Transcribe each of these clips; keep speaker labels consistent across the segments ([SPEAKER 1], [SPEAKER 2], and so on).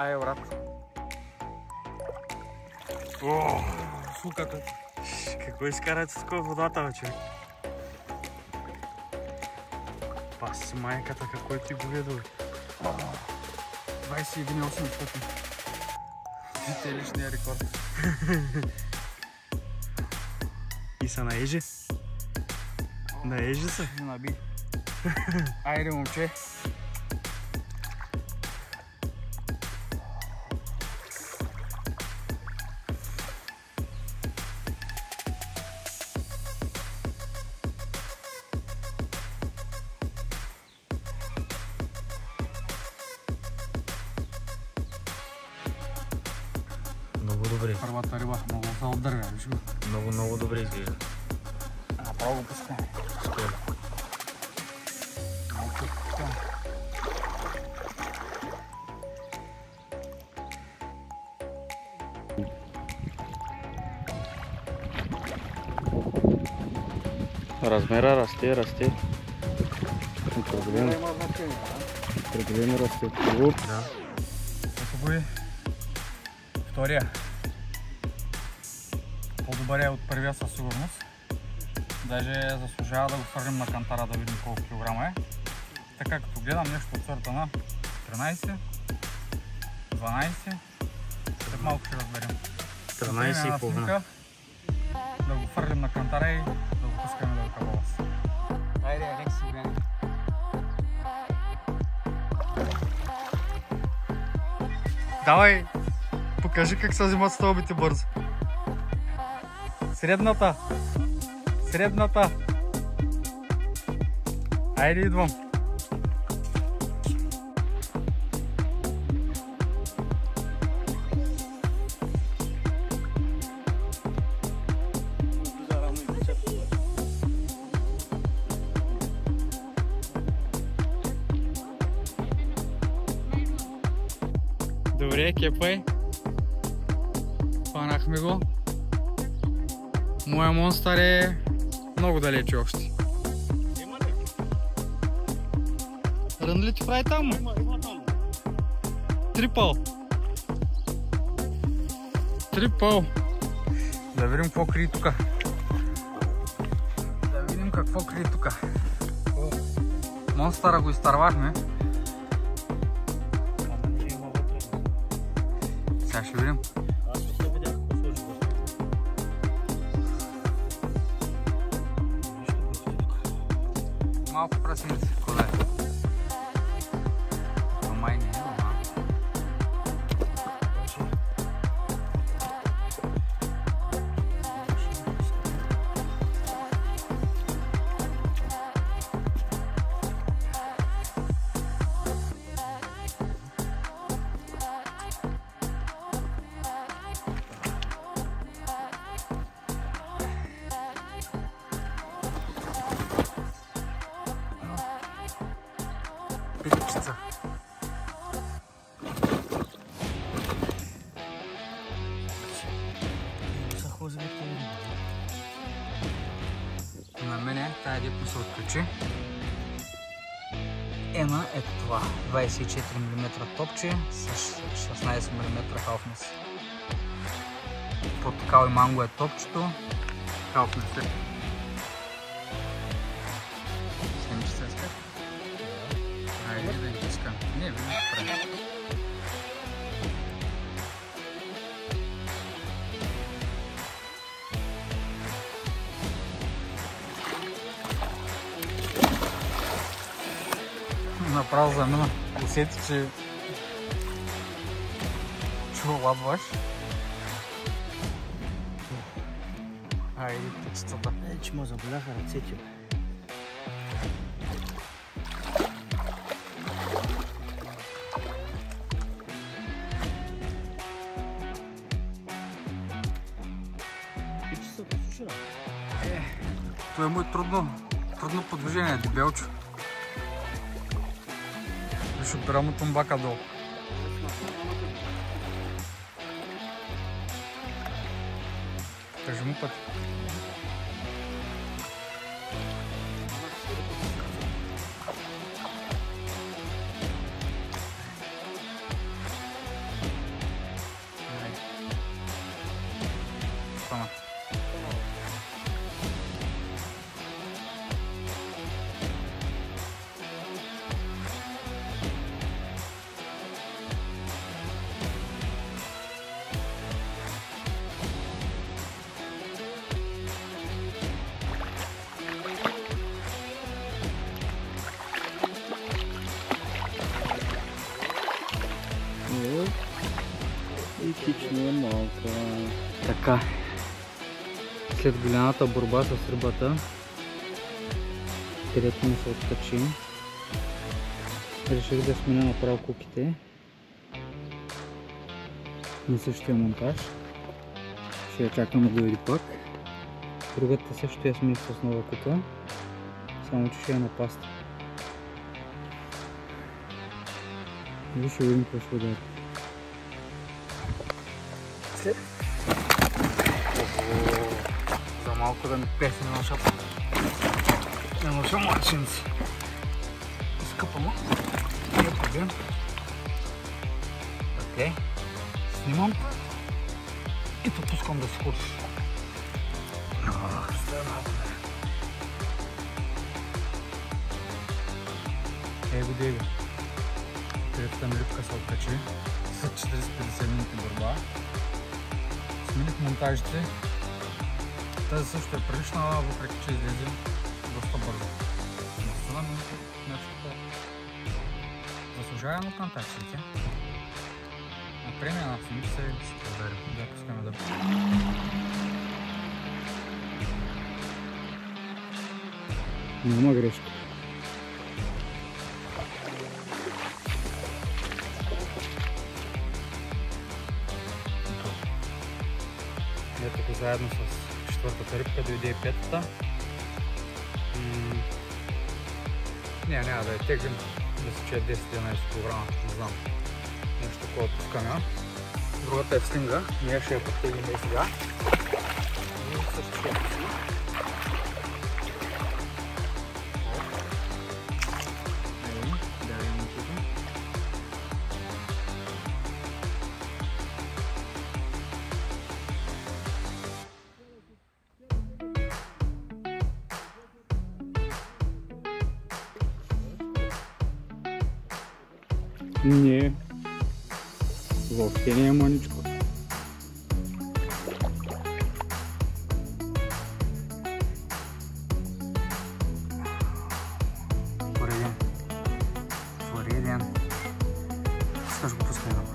[SPEAKER 1] Ай, брат. О, суката. Какво изкарате с такова водата, бе, човек? Паси майката, какво ти го ведо, бе? 21,800. Ти личния рекорд. И са наежи? Наежи са? Наби. Айде, момче.
[SPEAKER 2] Много добре.
[SPEAKER 1] Първата риба много се отдървя, виж го.
[SPEAKER 2] Много добре изглежда.
[SPEAKER 1] Направо го пускаме.
[SPEAKER 2] Стой.
[SPEAKER 1] Размера расте.
[SPEAKER 2] Определено расте.
[SPEAKER 1] Да. Ето го и втория. По-добър е от първия със сигурност. Даже заслужава да го хвърлим на кантара да видим колко килограма е. Така като гледам нещо от сорта на 13, 12, след малко ще разберем.
[SPEAKER 2] 13,5.
[SPEAKER 1] Да го хвърлим на кантара и да го пускаме да ръкава вас. Айде, Алекс, гледай. Давай, покажи как се взимат стълбите бързо. Средната. Айде, идвам. Добре, кепай. Хванахме го. Моя монстър е много далече още. Рън ли ти прави там?
[SPEAKER 2] Има там.
[SPEAKER 1] Трипъл. Да видим какво крие тука. Монстъра го изтървахме. Сега ще видим.
[SPEAKER 2] Аз не видях какво сложи вътре.
[SPEAKER 1] Малко прасенци, коле. Но май не е, ама. Пилипчица. На мене тая дипно се отключи. Ена е това. 24 мм топче с 16 мм халфнес. Портокал и манго е топчето. Халфнес е. Снимаш се с теб? Айде да ги искам. Не, видиш прави. Направо замина. Усети, че лабваш. Айде, птицата.
[SPEAKER 2] Че му заболяха ръцете. Птицата сушира.
[SPEAKER 1] Това е му трудно подвижение, дебелчо. Ще опирам от тумбака долу. Кажи му път.
[SPEAKER 2] И кичнува малка.
[SPEAKER 1] Така. След голямата борба с рибата, където ми се откачи, реших да сменя направо куките на същия монтаж. Ще я чакаме да дойде пак. Другата също я смених с нова кука, само че ще е на паста. И ще видим какво ще удари. След за малко да ми песне на шапа. Не ноша младшинци. Изкъпано. Не е проблем. Окей. Снимам. И допускам да се ходиш. Его деви. Третата ми рибка се откачи. След 40-50 минути борба. Смених монтажите. Тази също е прилична, въпреки че излезе доста бързо. Наистина нещо заслужава на контактите. На премия на цените се проверим. Да пускаме да няма грешка. Ето заедно с четвъртата рибка дойде и петата. Няма да я теглим, да се чуе 10-11 кг, не знам. Нещо такова пускаме. Другата е в слинга, ние ще я подтеглим и сега. И също ще я пусна. Не, въобще не е маничко. Пореден. Скажу, пускай направо.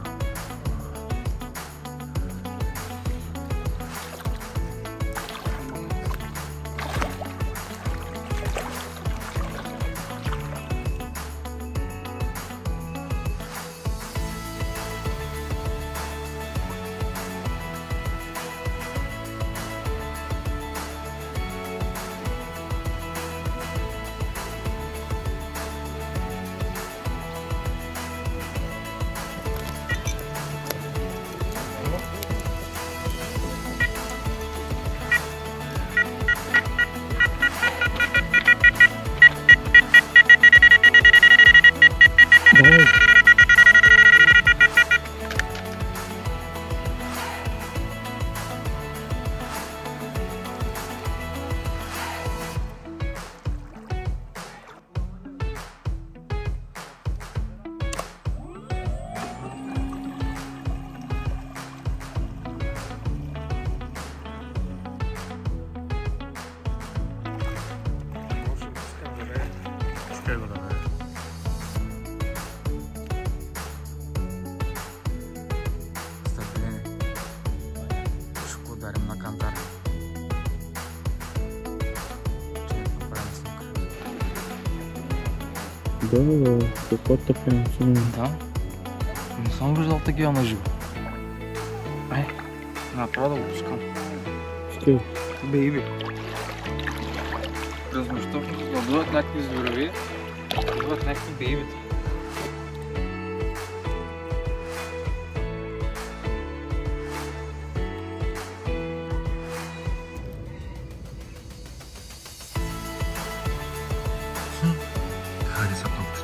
[SPEAKER 2] Да, какво така?
[SPEAKER 1] Да. Не съм виждал такива на живо. Направо да го пускам.
[SPEAKER 2] Ще.
[SPEAKER 1] Бейби. През нощта бъдат някакви зворови, бъдат някакви бейбите. Хайде са топче.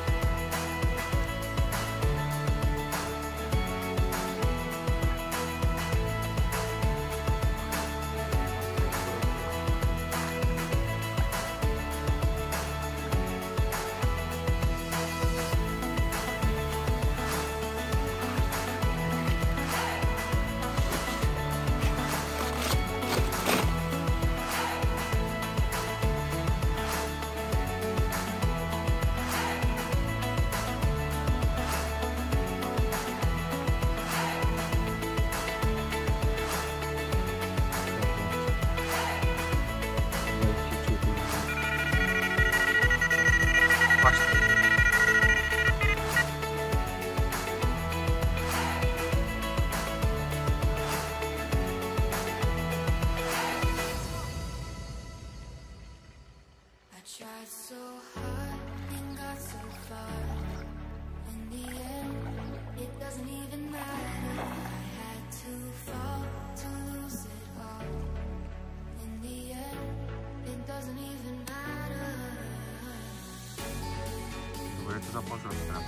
[SPEAKER 1] започва да трябва.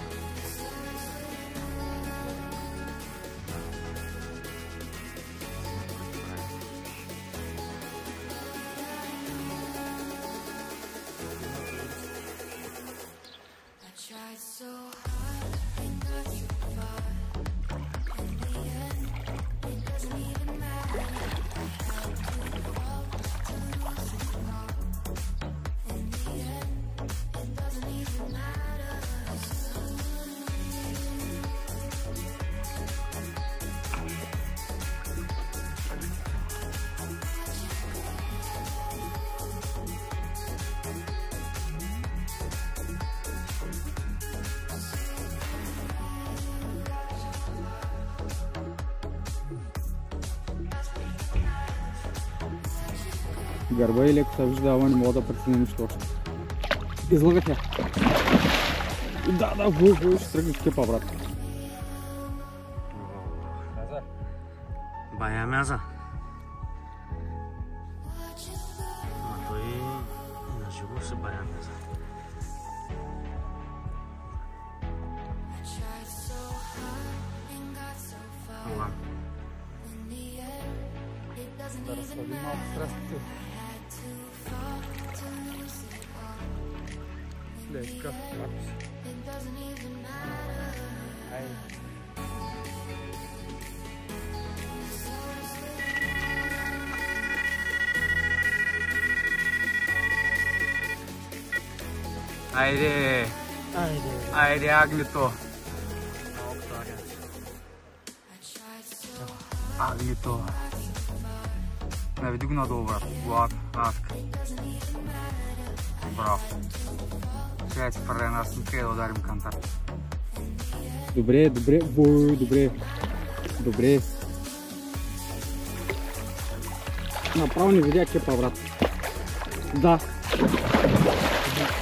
[SPEAKER 2] Гърба и леко се вижда, ама не мога да преценя нищо още. Излагат я. Да, ще тръгне скипа, брат.
[SPEAKER 3] Бая мяза. А той на живо се бая мяза. Ова.
[SPEAKER 1] Да разходим малко средството. Леска. Айде. Айде! Айде, агнито! Агнито! Наведи го надолу, брат. Влад, Атка. Браво. Сега си прави една снимка и да ударим кантар.
[SPEAKER 2] Добре, добре. Направо не видя кепа, брат. Да.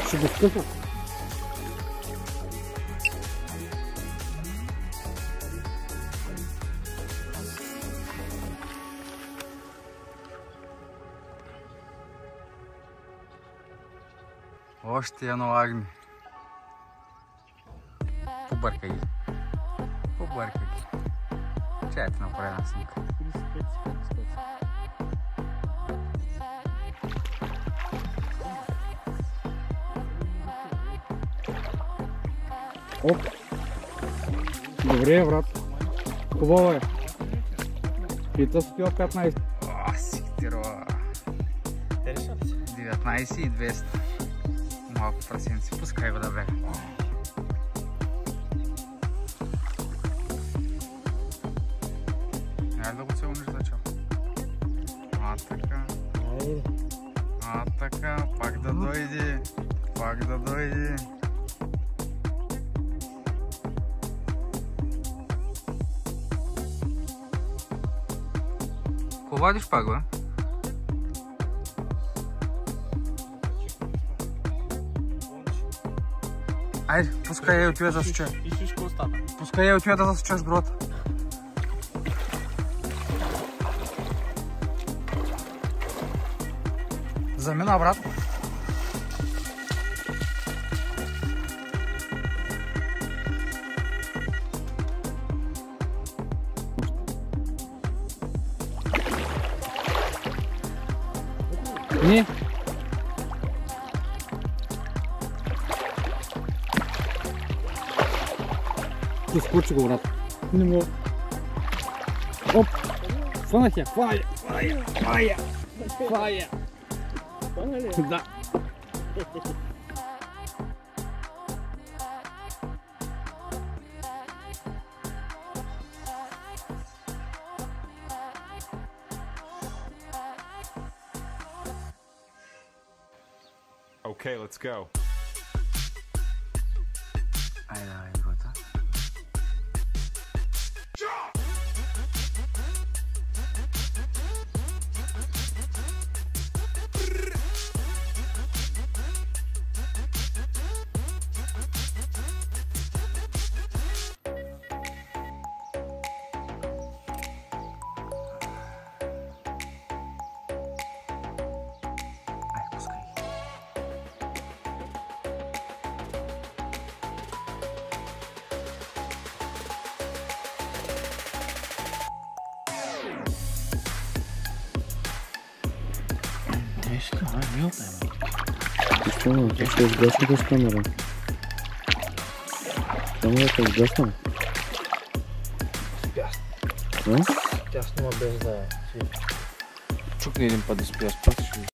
[SPEAKER 2] Ще го скъса.
[SPEAKER 1] Още едно агни. Побъркай ги. Чай ти направи една снимка.
[SPEAKER 2] Оп. Добре, брат. Хубаво е. Пита спила 15.
[SPEAKER 1] О, сиктирова. 19 и 200. Малко прасенци. Пускай го да бега. Айде да го целуниш за чел. А така. Пак да дойде. Ко вадиш пак, бе? Айде, пускай я отиве да засуча. Пускай я отиве да засучаш грота. Замина, брат.
[SPEAKER 2] Не. Ти скочи го, брат. Не мога. Оп. Фанах я. Фая. Да.
[SPEAKER 4] Okay, let's go.
[SPEAKER 1] Айде, гота.
[SPEAKER 3] иска, милта е.
[SPEAKER 2] Защо? Ти ще изгасна с камера. Камерата е изгасна.
[SPEAKER 3] Тя снова без да...
[SPEAKER 2] Чукни един път да спи, аз пак ще